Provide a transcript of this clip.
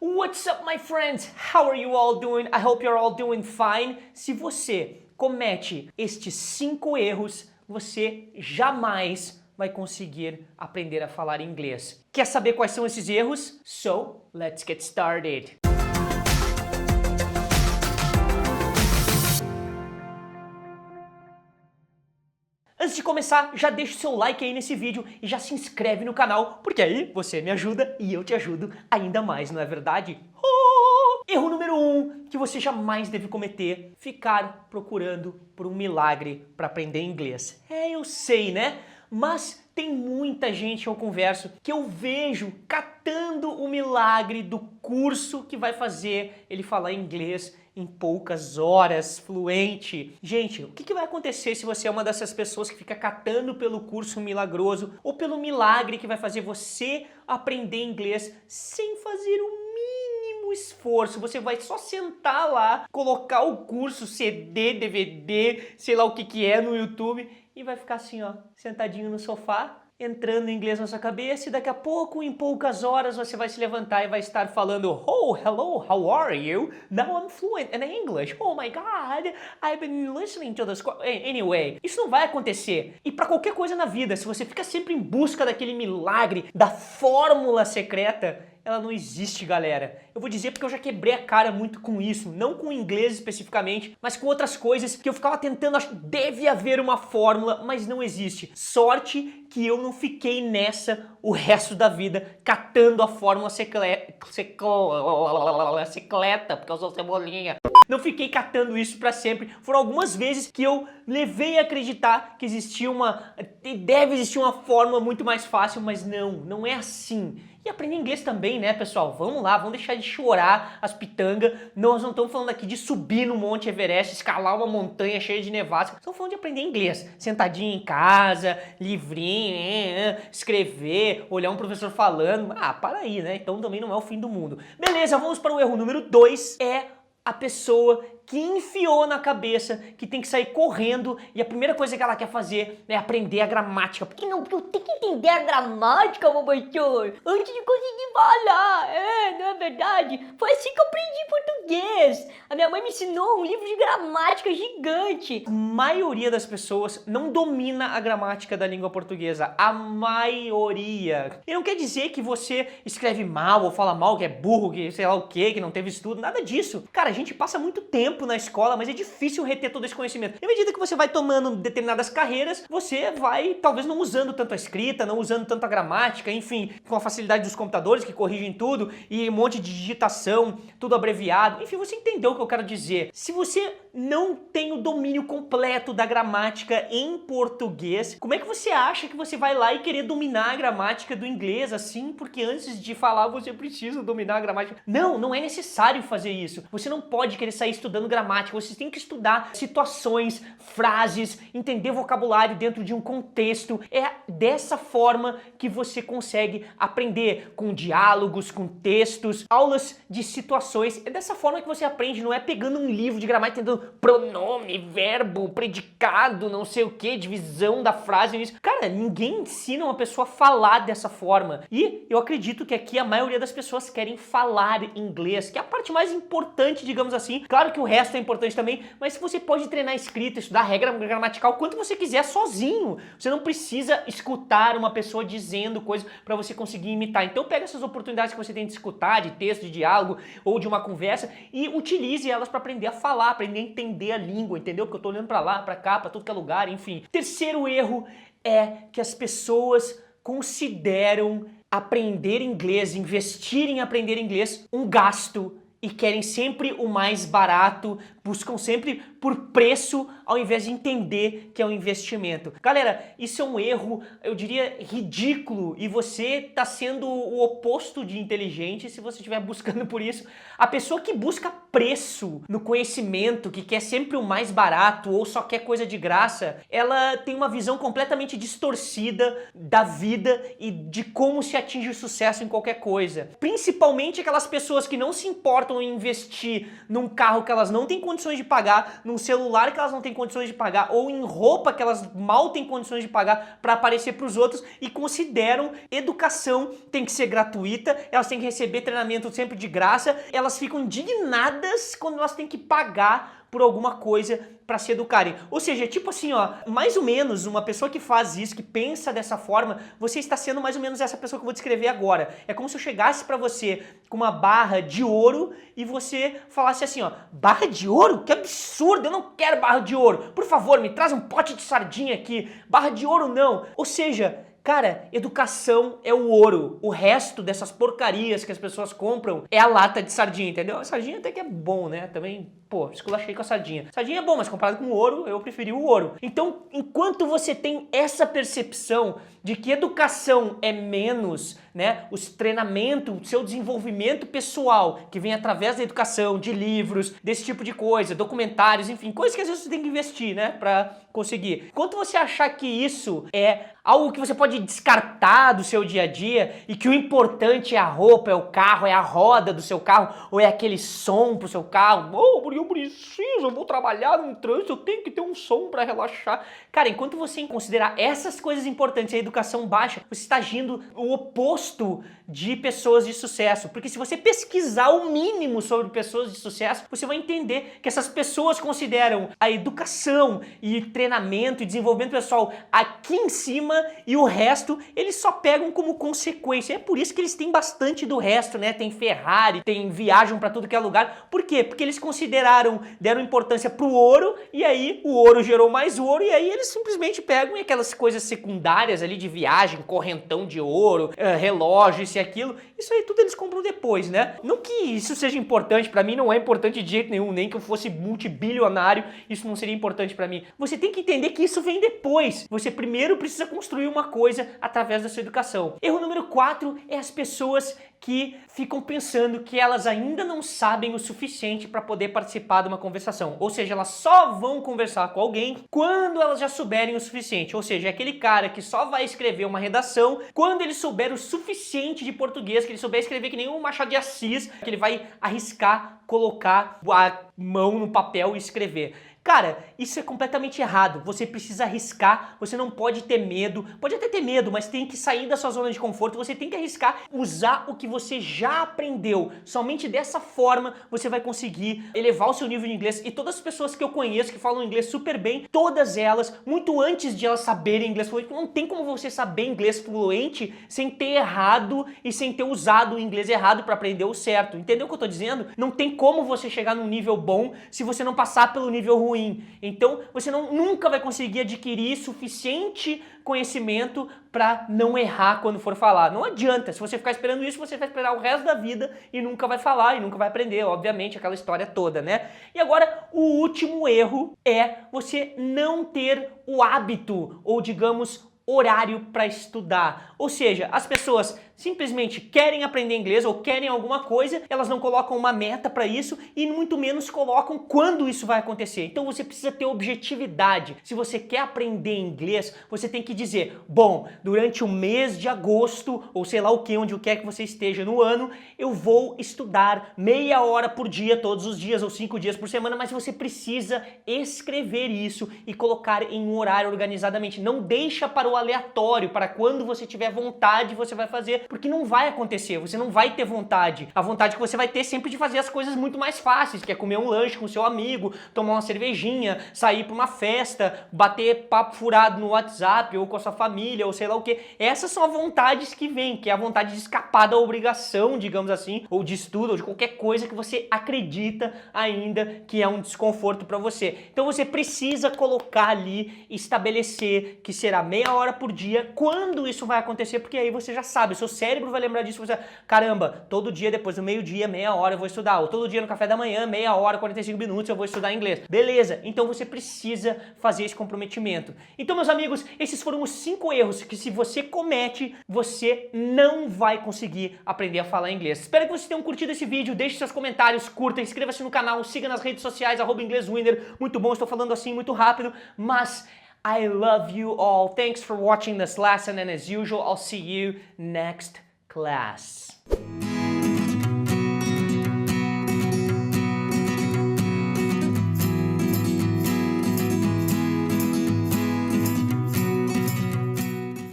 What's up, my friends? How are you all doing? I hope you're all doing fine. Se você comete estes 5 erros, você jamais vai conseguir aprender a falar inglês. Quer saber quais são esses erros? So, let's get started. Antes de começar, já deixa o seu like aí nesse vídeo e já se inscreve no canal, porque aí você me ajuda e eu te ajudo ainda mais, não é verdade? Erro número 1 que você jamais deve cometer: ficar procurando por um milagre para aprender inglês. Eu sei, né? Mas tem muita gente que eu converso que eu vejo catando o milagre do curso que vai fazer ele falar inglês em poucas horas, fluente. Gente, o que vai acontecer se você é uma dessas pessoas que fica catando pelo curso milagroso ou pelo milagre que vai fazer você aprender inglês sem fazer o mínimo esforço? Você vai só sentar lá, colocar o curso, CD, DVD, sei lá o que é no YouTube e vai ficar assim, ó, sentadinho no sofá, entrando em inglês na sua cabeça, e daqui a pouco, em poucas horas, você vai se levantar e vai estar falando: "Oh, hello, how are you? Now I'm fluent in English. Oh my God, I've been listening to this." Anyway, isso não vai acontecer. E para qualquer coisa na vida, se você fica sempre em busca daquele milagre, da fórmula secreta, ela não existe, galera. Eu vou dizer porque eu já quebrei a cara muito com isso, não com inglês especificamente, mas com outras coisas que eu ficava tentando, deve haver uma fórmula, mas não existe. Sorte que eu não fiquei nessa o resto da vida, catando a fórmula secreta, porque eu sou cebolinha. Não fiquei catando isso pra sempre. Foram algumas vezes que eu levei a acreditar que deve existir uma fórmula muito mais fácil, mas não é assim. E aprender inglês também, né, pessoal? Vamos lá, vamos deixar de chorar as pitangas. Nós não estamos falando aqui de subir no Monte Everest, escalar uma montanha cheia de nevasca. Estamos falando de aprender inglês. Sentadinho em casa, livrinho, escrever, olhar um professor falando. Para aí, né? Então também não é o fim do mundo. Beleza, vamos para o erro número 2. É a pessoa que enfiou na cabeça que tem que sair correndo e a primeira coisa que ela quer fazer é aprender a gramática. Porque não, eu tenho que entender a gramática, meu professor, antes de conseguir falar. Não é verdade? Foi assim que eu aprendi português. A minha mãe me ensinou um livro de gramática gigante. A maioria das pessoas não domina a gramática da língua portuguesa. A maioria. E não quer dizer que você escreve mal ou fala mal, que é burro, que sei lá o que não teve estudo, nada disso. Cara, a gente passa muito tempo na escola, mas é difícil reter todo esse conhecimento. E à medida que você vai tomando determinadas carreiras, você vai talvez não usando tanto a escrita, não usando tanto a gramática, enfim, com a facilidade dos computadores que corrigem tudo e um monte de digitação, tudo abreviado. Enfim, você entendeu o que eu quero dizer. Se você não tem o domínio completo da gramática em português, como é que você acha que você vai lá e querer dominar a gramática do inglês assim? Porque antes de falar você precisa dominar a gramática. Não é necessário fazer isso. Você não pode querer sair estudando gramática, você tem que estudar situações, frases, entender vocabulário dentro de um contexto. É dessa forma que você consegue aprender, com diálogos, com textos, aulas de situações. É dessa forma que você aprende, não é pegando um livro de gramática, tentando pronome, verbo, predicado, não sei o que, divisão da frase. Isso. Cara, ninguém ensina uma pessoa a falar dessa forma. E eu acredito que aqui a maioria das pessoas querem falar inglês, que é a parte mais importante, digamos assim. Claro que o resto é importante também, mas você pode treinar escrita, estudar regra gramatical quanto você quiser sozinho. Você não precisa escutar uma pessoa dizendo coisas para você conseguir imitar. Então pega essas oportunidades que você tem de escutar, de texto, de diálogo ou de uma conversa e utilize elas para aprender a falar, aprender a entender a língua, entendeu? Porque eu tô olhando para lá, para cá, para tudo que é lugar, enfim. Terceiro erro é que as pessoas consideram aprender inglês, investir em aprender inglês um gasto e querem sempre o mais barato, buscam sempre por preço ao invés de entender que é um investimento. Galera, isso é um erro, eu diria, ridículo, e você está sendo o oposto de inteligente se você estiver buscando por isso. A pessoa que busca preço no conhecimento, que quer sempre o mais barato ou só quer coisa de graça, ela tem uma visão completamente distorcida da vida e de como se atinge o sucesso em qualquer coisa. Principalmente aquelas pessoas que não se importam importam em investir num carro que elas não têm condições de pagar, num celular que elas não têm condições de pagar, ou em roupa que elas mal têm condições de pagar para aparecer para os outros, e consideram educação tem que ser gratuita, elas têm que receber treinamento sempre de graça, elas ficam indignadas quando elas têm que pagar por alguma coisa para se educarem. Ou seja, tipo assim, ó, mais ou menos uma pessoa que faz isso, que pensa dessa forma, você está sendo mais ou menos essa pessoa que eu vou descrever agora. É como se eu chegasse para você com uma barra de ouro e você falasse assim, ó, barra de ouro? Que absurdo, eu não quero barra de ouro. Por favor, me traz um pote de sardinha aqui. Barra de ouro não. Ou seja, cara, educação é o ouro. O resto dessas porcarias que as pessoas compram é a lata de sardinha, entendeu? A sardinha até que é bom, né? Também, pô, esculachei com a sardinha. Sardinha é bom, mas comparado com o ouro, eu preferi o ouro. Então, enquanto você tem essa percepção de que educação é menos, né, os treinamentos, o seu desenvolvimento pessoal, que vem através da educação, de livros, desse tipo de coisa, documentários, enfim, coisas que às vezes você tem que investir, né, pra conseguir. Enquanto você achar que isso é algo que você pode descartar do seu dia a dia e que o importante é a roupa, é o carro, é a roda do seu carro, ou é aquele som pro seu carro, porque eu preciso, eu vou trabalhar no trânsito, eu tenho que ter um som para relaxar. Cara, enquanto você considerar essas coisas importantes e a educação baixa, você está agindo o oposto de pessoas de sucesso. Porque se você pesquisar o mínimo sobre pessoas de sucesso, você vai entender que essas pessoas consideram a educação e treinamento e desenvolvimento pessoal aqui em cima e o resto eles só pegam como consequência. É por isso que eles têm bastante do resto, né? Tem Ferrari, tem viajam para tudo que é lugar. Por quê? Porque eles deram importância pro ouro e aí o ouro gerou mais ouro e aí eles simplesmente pegam aquelas coisas secundárias ali de viagem, correntão de ouro, relógio, isso e aquilo, isso aí tudo eles compram depois, né? Não que isso seja importante, pra mim não é importante de jeito nenhum, nem que eu fosse multibilionário, isso não seria importante pra mim. Você tem que entender que isso vem depois. Você primeiro precisa construir uma coisa através da sua educação. Erro número 4 é as pessoas que ficam pensando que elas ainda não sabem o suficiente para poder participar de uma conversação. Ou seja, elas só vão conversar com alguém quando elas já souberem o suficiente. Ou seja, é aquele cara que só vai escrever uma redação quando ele souber o suficiente de português, que ele souber escrever que nem o Machado de Assis, que ele vai arriscar colocar a mão no papel e escrever. Cara, isso é completamente errado. Você precisa arriscar, você não pode ter medo. Pode até ter medo, mas tem que sair da sua zona de conforto. Você tem que arriscar, usar o que você já aprendeu. Somente dessa forma você vai conseguir elevar o seu nível de inglês. E todas as pessoas que eu conheço que falam inglês super bem, todas elas, muito antes de elas saberem inglês fluente, não tem como você saber inglês fluente sem ter errado e sem ter usado o inglês errado para aprender o certo. Entendeu o que eu tô dizendo? Não tem como você chegar num nível bom se você não passar pelo nível ruim. Então você nunca vai conseguir adquirir suficiente conhecimento para não errar quando for falar. Não adianta, se você ficar esperando isso, você vai esperar o resto da vida e nunca vai falar e nunca vai aprender, obviamente, aquela história toda, né? E agora, o último erro é você não ter o hábito, ou digamos, horário para estudar. Ou seja, as pessoas simplesmente querem aprender inglês ou querem alguma coisa, elas não colocam uma meta para isso e muito menos colocam quando isso vai acontecer. Então você precisa ter objetividade. Se você quer aprender inglês, você tem que dizer, bom, durante o mês de agosto, ou sei lá o que, onde quer que você esteja no ano, eu vou estudar meia hora por dia, todos os dias, ou 5 dias por semana, mas você precisa escrever isso e colocar em um horário organizadamente. Não deixa para o aleatório, para quando você tiver vontade você vai fazer, porque não vai acontecer, você não vai ter vontade. A vontade que você vai ter sempre de fazer as coisas muito mais fáceis, que é comer um lanche com seu amigo, tomar uma cervejinha, sair para uma festa, bater papo furado no WhatsApp ou com a sua família ou sei lá o que. Essas são as vontades que vêm, que é a vontade de escapar da obrigação, digamos assim, ou de estudo, ou de qualquer coisa que você acredita ainda que é um desconforto para você. Então você precisa colocar ali, estabelecer que será meia hora por dia, quando isso vai acontecer, porque aí você já sabe, o seu cérebro vai lembrar disso, você, caramba, todo dia depois do meio-dia, meia hora eu vou estudar, ou todo dia no café da manhã, meia hora, 45 minutos eu vou estudar inglês. Beleza, então você precisa fazer esse comprometimento. Então, meus amigos, esses foram os 5 erros que se você comete, você não vai conseguir aprender a falar inglês. Espero que vocês tenham curtido esse vídeo, deixe seus comentários, curta, inscreva-se no canal, siga nas redes sociais, @ingleswinner. Muito bom, estou falando assim muito rápido, mas I love you all. Thanks for watching this lesson, and as usual, I'll see you next class.